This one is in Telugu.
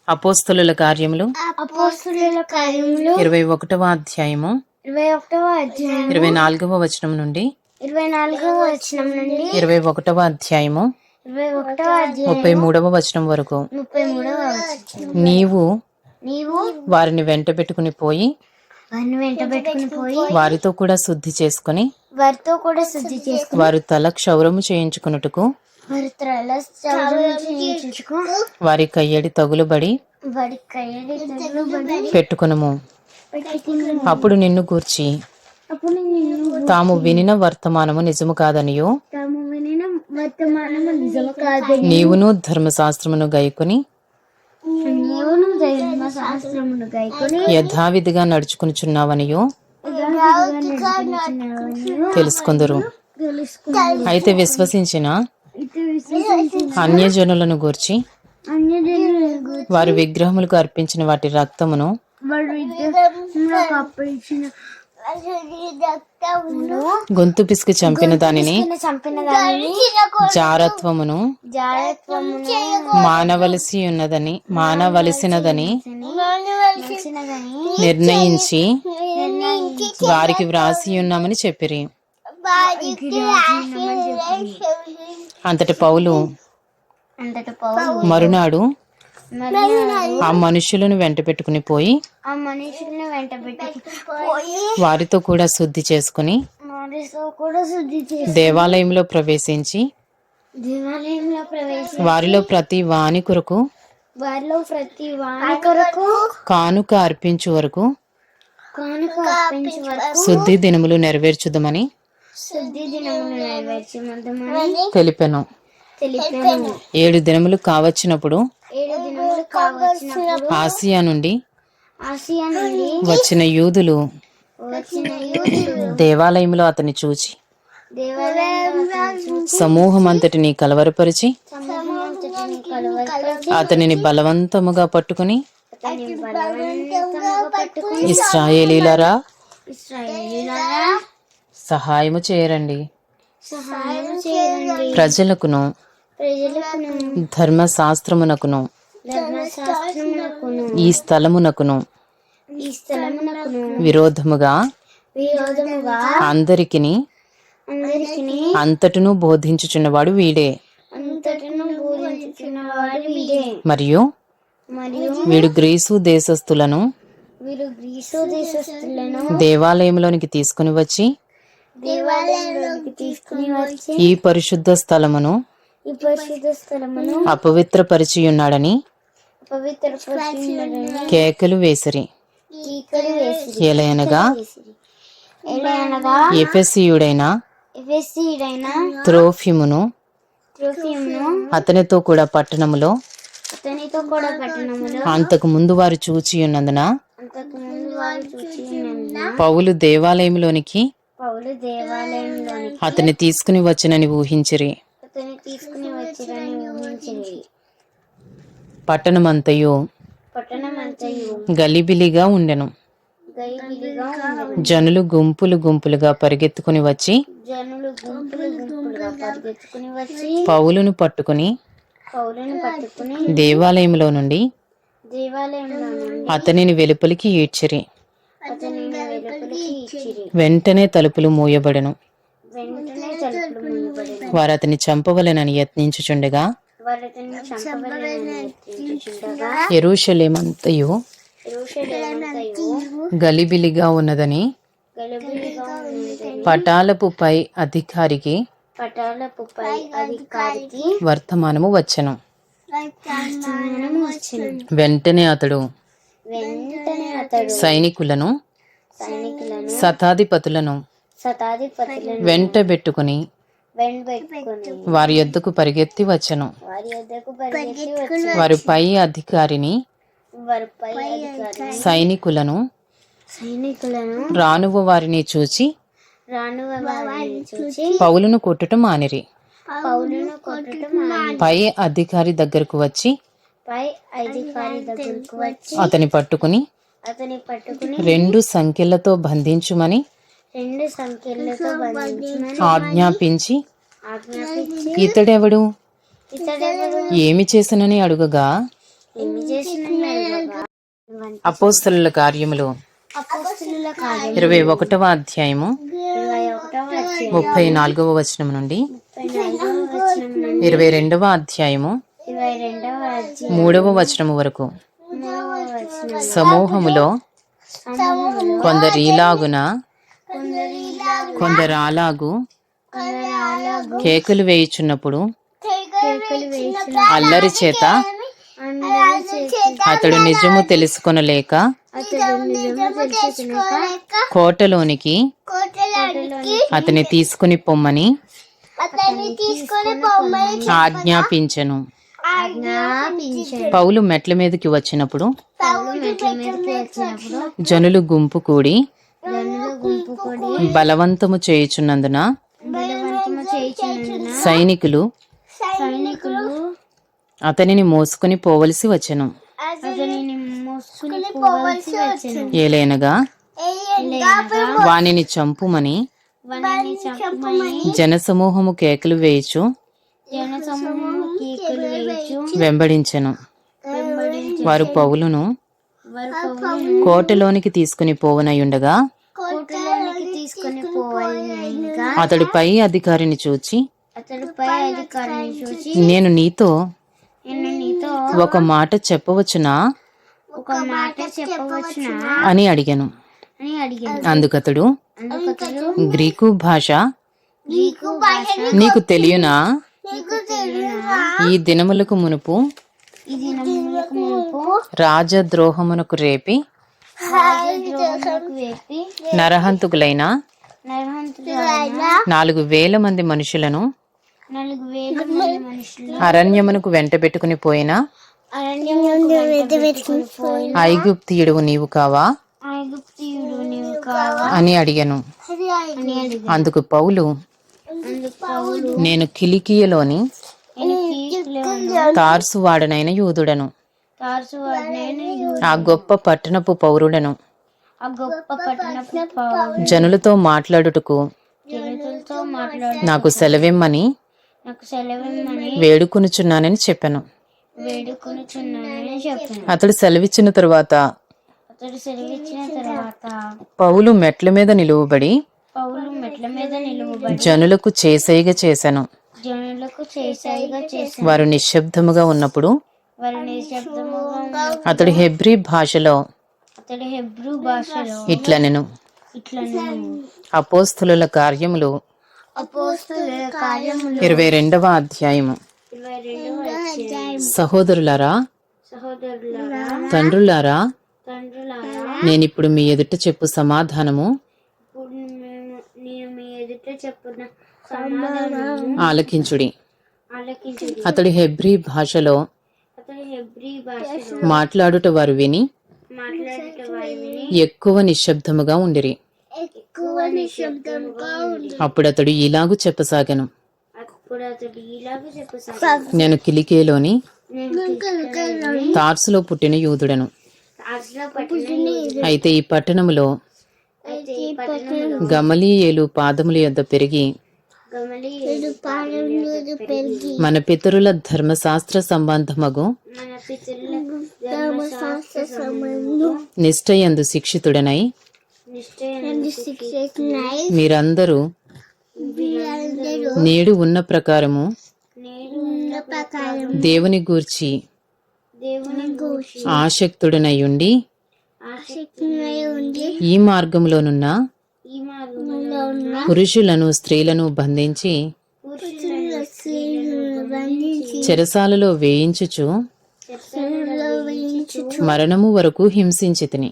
అపోస్తలుల కార్యములు 21వ అధ్యాయము 24వ వచనం నుండి 21వ అధ్యాయము 33వ వచనం వరకు. నీవు వారిని వెంట పెట్టుకుని పోయి వారితో కూడా శుద్ధి చేసుకుని వారి తల క్షౌరము చేయించుకున్నట్టుకు వారి కయ్యడి తగులుబడి పెట్టుకునము. అప్పుడు నిన్ను గూర్చి తాము వినిన వర్తమానము నిజము కాదనియో నీవును ధర్మశాస్త్రమును గైకొని యథావిధిగా నడుచుకునిచున్నావనియో తెలుసుకుందరు. అయితే విశ్వసించిన అన్యజనులను గూర్చి వారి విగ్రహములకు అర్పించిన వాటి రక్తమును గొంతు పిసికి చంపిన దానిని జారత్వమును మానవలసినదని నిర్ణయించి వారికి వ్రాసి ఉన్నామని చెప్పిరి. అంతటి పౌలు మరునాడు ఆ మనుషులను వెంట పెట్టుకుని పోయి వారితో కూడా శుద్ధి చేసుకుని దేవాలయంలో ప్రవేశించి వారిలో ప్రతి వాని కొరకు కానుక అర్పించు వరకు శుద్ధి దినములు నెరవేర్చుదమని తెలిపెను. 7 దినములు కావచ్చినప్పుడు ఆసియా నుండి వచ్చిన యూదులు దేవాలయంలో అతని చూచి సమూహమంతటిని కలవరపరిచి అతనిని బలవంతముగా పట్టుకుని ఇశ్రాయేలీయులారా సహాయము చేయరండి, ప్రజలకును ధర్మశాస్త్రమునకును ఈ స్థలమునకును విరోధముగా అందరికిని అంతటను బోధించుచున్నవాడు వీడే. మరియు వీడు గ్రీసు దేశస్థులను దేవాలయంలోనికి తీసుకుని వచ్చి ఈ పరిశుద్ధ స్థలమును అపవిత్రపరిచి ఉన్నాడని కేకలు వేసిరి. ఎలయనగా ఎఫెసీయుడైన త్రోఫిమును అతనితో కూడా పట్టణములో అంతకు ముందు వారు చూచి ఉన్నందున పౌలు దేవాలయంలోనికి అతన్ని తీసుకుని వచ్చినని ఊహించిరి. పట్టణమంతయు గలిబిలిగా ఉండెను. జనులు గుంపులు గుంపులుగా పరిగెత్తుకుని వచ్చి పౌలును పట్టుకుని దేవాలయంలో నుండి అతనిని వెలుపలికి ఈడ్చిరి. వెంటనే తలుపులు మూయబడెను. వారు అతన్ని చంపవలెనని యత్నించుచుండగా యెరూషలేమంతయు గలిబిలిగా ఉన్నదని పటాలపు పై అధికారికి వర్తమానము వచ్చెను. వెంటనే అతడు సైనికులను శతాధిపతులను వెంట పెట్టుకుని వారి యొద్దకు పరిగెత్తి వచ్చెను. వారి పై అధికారిని సైనికులను రానువ వారిని చూచి పౌలును కొట్టుట మానిరి. పై అధికారి దగ్గరకు వచ్చి అతని పట్టుకుని 2 సంకెళ్లతో బంధించుమని ఆజ్ఞాపించి ఇతడెవడు ఏమి చేసినని అడుగగా అపోస్తలుల కార్యములు 21వ అధ్యాయము 34వ వచనం నుండి 22వ అధ్యాయము 3వ వచనము వరకు. సమూహములో కొందరీలాగున కొందరాలాగు కేకలు వేయుచున్నప్పుడు అల్లరి చేత అతడు నిజము తెలుసుకొనలేక కోటలోనికి అతని తీసుకుని పొమ్మని ఆజ్ఞాపించెను. పౌలు మెట్ల మీదకి వచ్చినప్పుడు జనులు గుంపు కూడి బలవంతము చేయుచున్నందున సైనికులు అతనిని మోసుకుని పోవలసి వచ్చెను. ఏలైనగా వానిని చంపుమని జనసమూహము కేకలు వేయుచు వెంబడించెను. వారు పౌలును కోటలోనికి తీసుకుని పోవనయుండగా అతడు పై అధికారిని చూచి నేను నీతో ఒక మాట చెప్పవచ్చునా అని అడిగాను. అందుకతడు గ్రీకు భాష నీకు తెలియనా? ఈ దినములకు మునుపు రాజద్రోహమునకు రేపి నరహంతుకులైన 4,000 మంది మనుషులను అరణ్యమునకు వెంటబెట్టుకుని పోయిన ఐగుప్తీయుడు నీవు కావా అని అడిగాను. అందుకు పౌలు నేను కిలికియలోని తార్సు వాడనైన యూదుడను, ఆ గొప్ప పట్టణపు పౌరుడను. జనులతో మాట్లాడుటకు నాకు సెలవిమ్మని వేడుకొనుచున్నానని చెప్పాను. అతడు సెలవిచ్చిన తరువాత పౌలు మెట్ల మీద నిలువబడి జనులకు చేసేగా చేశాను. వారు నిశ్శబ్దముగా ఉన్నప్పుడు అతడు హెబ్రీ భాషలో ఇట్లనెను. అపోస్తలుల కార్యములు 22వ అధ్యాయము. సహోదరులారా, తండ్రులారా, నేనిప్పుడు మీ ఎదుట చెప్పు సమాధానము ఆలకించుడి. అతడు హెబ్రీ భాషలో మాట్లాడుట వారు విని ఎక్కువ నిశ్శబ్దముగా ఉండిరి. అప్పుడు అతడు ఇలాగు చెప్పసాగెను. నేను కిలికేలోని తార్సులో పుట్టిన యూదుడను. అయితే ఈ పట్టణములో గమలీయేలు పాదముల యొద్ద పెరిగి మన పితరుల ధర్మశాస్త్ర సంబంధమగు నిష్ఠయందు శిక్షితుడనై మీరందరూ నేడు ఉన్న ప్రకారము దేవుని గూర్చి ఆసక్తుడనయుండి ఈ మార్గంలోనున్న పురుషులను స్త్రీలను బంధించి చెరసాలలో వేయించుచు మరణము వరకు హింసించితిని.